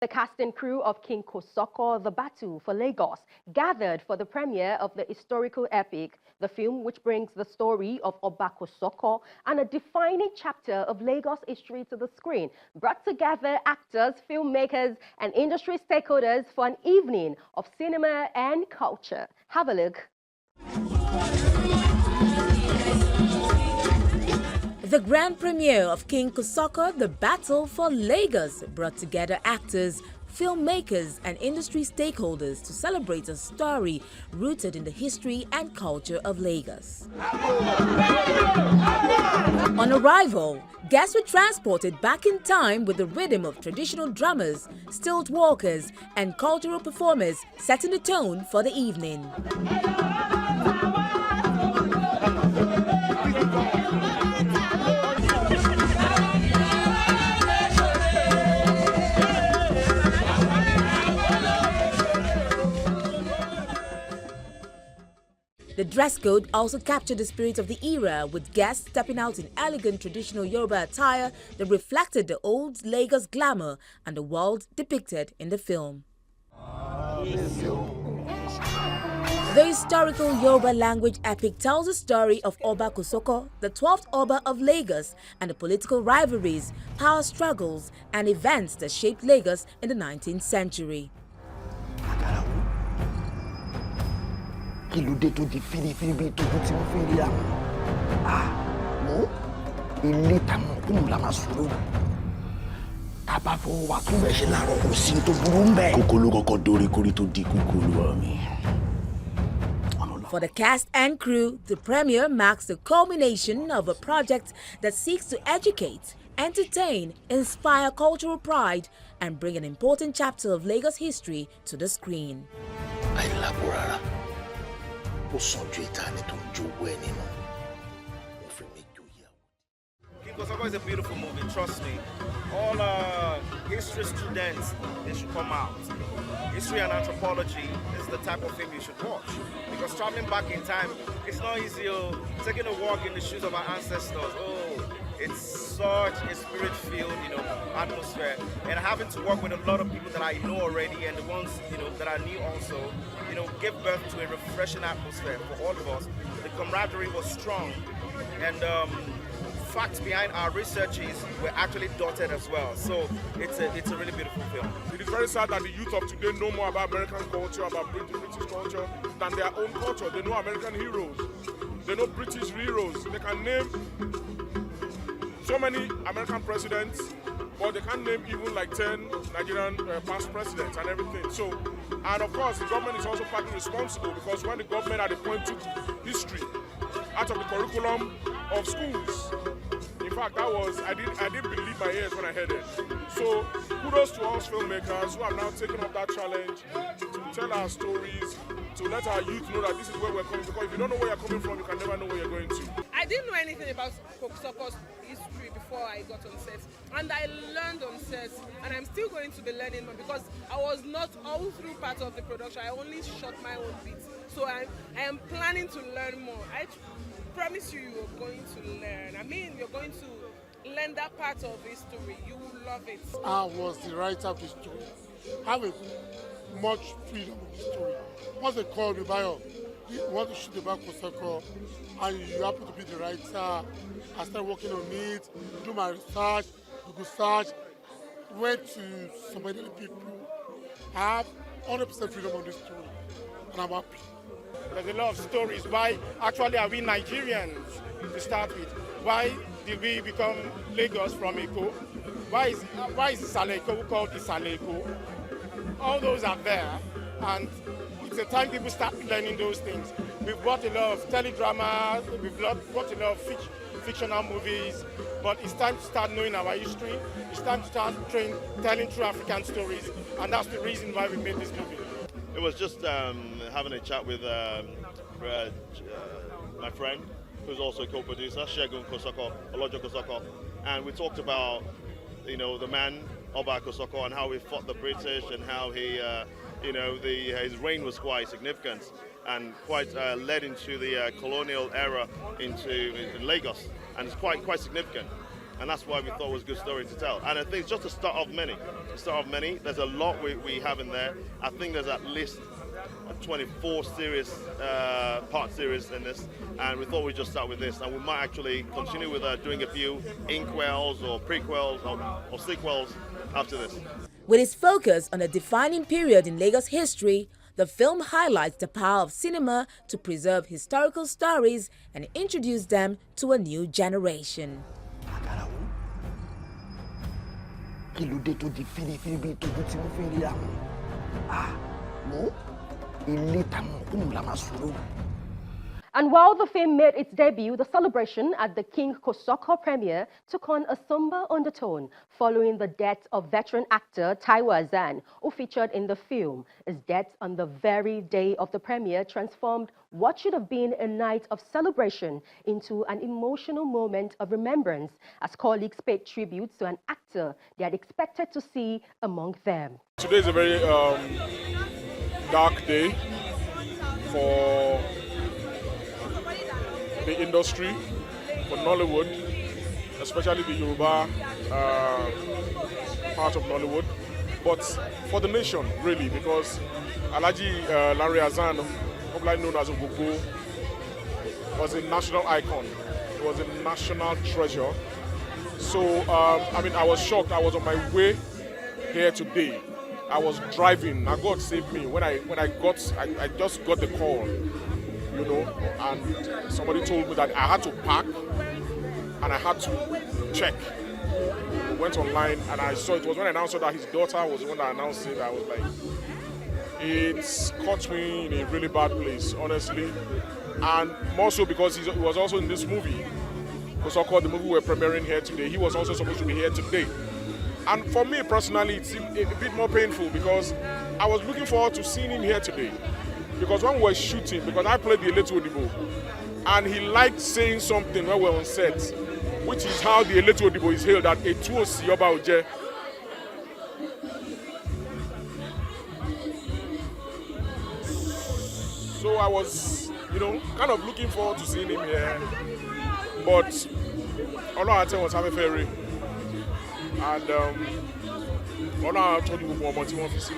The cast and crew of King Kosoko, The Battle for Lagos, gathered for the premiere of the historical epic, the film which brings the story of Oba Kosoko and a defining chapter of Lagos history to the screen, brought together actors, filmmakers, and industry stakeholders for an evening of cinema and culture. Have a look. The grand premiere of King Kosoko, The Battle for Lagos, brought together actors, filmmakers and industry stakeholders to celebrate a story rooted in the history and culture of Lagos. On arrival, guests were transported back in time with the rhythm of traditional drummers, stilt walkers and cultural performers setting the tone for the evening. The dress code also captured the spirit of the era, with guests stepping out in elegant traditional Yoruba attire that reflected the old Lagos glamour and the world depicted in the film. The historical Yoruba language epic tells the story of Oba Kosoko, the 12th Oba of Lagos, and the political rivalries, power struggles, and events that shaped Lagos in the 19th century. Kí ló dé tó di fírífírí bíi tóbi tí mo fi rí àwọn wo ilé táwọn kúnnù la máa sùn lónìí tá a bá fọwọ́ wa tún bẹ̀ ṣe láàárọ̀ kò sí tó burú ń bẹ̀. Kókó ló kọ́kọ́ dórí kórí tó di kúkú olúwa mi. For the cast and crew, the premiere marks the culmination of a project that seeks to educate, entertain, inspire cultural pride, and bring an important chapter of Lagos history to the screen. Kosoko is a beautiful movie, trust me. All history students, they should come out. History and anthropology is the type of film you should watch. Because traveling back in time, it's not easy. Taking a walk in the shoes of our ancestors, it's such a spirit-filled, atmosphere. And having to work with a lot of people that I know already and the ones, that I knew also, gave birth to a refreshing atmosphere for all of us. The camaraderie was strong. And facts behind our researches were actually dotted as well. So it's a really beautiful film. It is very sad that the youth of today know more about American culture, about British culture, than their own culture. They know American heroes. They know British heroes. They can name so many American presidents, but they can't name even like 10 Nigerian past presidents and everything. So, and of course, the government is also partly responsible, because when the government at the point took history out of the curriculum of schools, in fact, I didn't believe my ears when I heard it. So kudos to us filmmakers who have now taken up that challenge to tell our stories, to let our youth know that this is where we're coming, because if you don't know where you're coming from, you can never know where you're going to. I didn't know anything about Kosoko's history before I got on set, and I learned on set, and I'm still going to be learning more, because I was not all through part of the production. I only shot my own bits, so I am planning to learn more. I promise you are going to learn. I mean, you're going to learn that part of history. You will love it. I was the writer of the story. I have much freedom of the story. Once they called me, you want to shoot about Kosoko, and you happen to be the writer. I started working on it, do my research, Google search, went to so many people. I have 100% freedom on this story, and I'm happy. There's a lot of stories. Why actually are we Nigerians to start with? Why did we become Lagos from Eko? Why is Isaleko called Isaleko? All those are there, and it's a time people start learning those things. We've watched a lot of teledramas, we've watched a lot of fictional movies, but it's time to start knowing our history. It's time to start telling true African stories, and that's the reason why we made this movie. It was just having a chat with my friend, who's also a co-producer, Shegun Kosoko, Olojo Kosoko, and we talked about, the man Oba Kosoko and how he fought the British and how he, his reign was quite significant and quite led into the colonial era in Lagos, and it's quite significant. And that's why we thought it was a good story to tell. And I think it's just the start of many. The start of many. There's a lot we have in there. I think there's at least a 24 part series in this. And we thought we'd just start with this. And we might actually continue with doing a few inkwells or prequels or sequels after this. With its focus on a defining period in Lagos history, the film highlights the power of cinema to preserve historical stories and introduce them to a new generation. And while the film made its debut, the celebration at the King Kosoko premiere took on a somber undertone following the death of veteran actor Taiwo Hassan, who featured in the film. His death on the very day of the premiere transformed what should have been a night of celebration into an emotional moment of remembrance as colleagues paid tribute to an actor they had expected to see among them. Today is a very dark day for the industry, for Nollywood, especially the Yoruba part of Nollywood, but for the nation, really, because Alhaji Lanre Hassan, popularly known as Ogogo, was a national icon. He was a national treasure. So, I mean, I was shocked. I was on my way here today. I was driving. Now God saved me. When I just got the call, you know, and somebody told me that I had to park and I had to check. I went online and I saw it was when I announced that his daughter was the one that announced it. I was like, it's caught me in a really bad place, honestly. And more so because he was also in this movie, Kosoko, the movie we're premiering here today. He was also supposed to be here today. And for me personally, it's a bit more painful because I was looking forward to seeing him here today. Because when we were shooting, because I played the Eletu Odibo, and he liked saying something when we were on set, which is how the Eletu Odibo is hailed, that a tuo si oba oje. So I was, you know, kind of looking forward to seeing him here. But Oloate was having ferry. And Oloate told you what you want to see.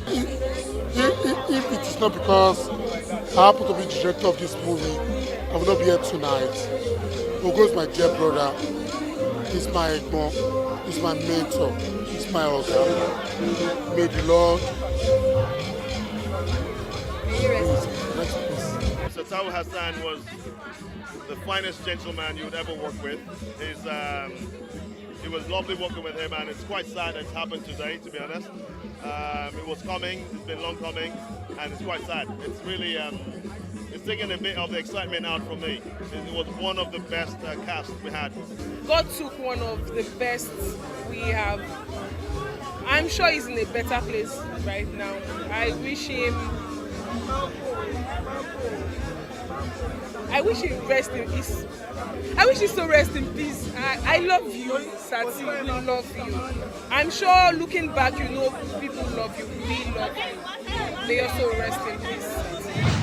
If it is not because I happen to be the director of this movie, I will not be here tonight. Ogogo is my dear brother. He's my mom. He's my mentor. He's my husband. May the Lord. So Taiwo Hassan was the finest gentleman you would ever work with. It was lovely working with him, and it's quite sad that it's happened today, to be honest. It was coming, it's been long coming, and it's quite sad. It's really, it's taken a bit of the excitement out from me. It was one of the best casts we had. God took one of the best we have. I'm sure he's in a better place right now. I wish he rest in peace. I wish he still rest in peace. I love you, Sati. We love you. I'm sure looking back, you know people love you. We love you. May also rest in peace.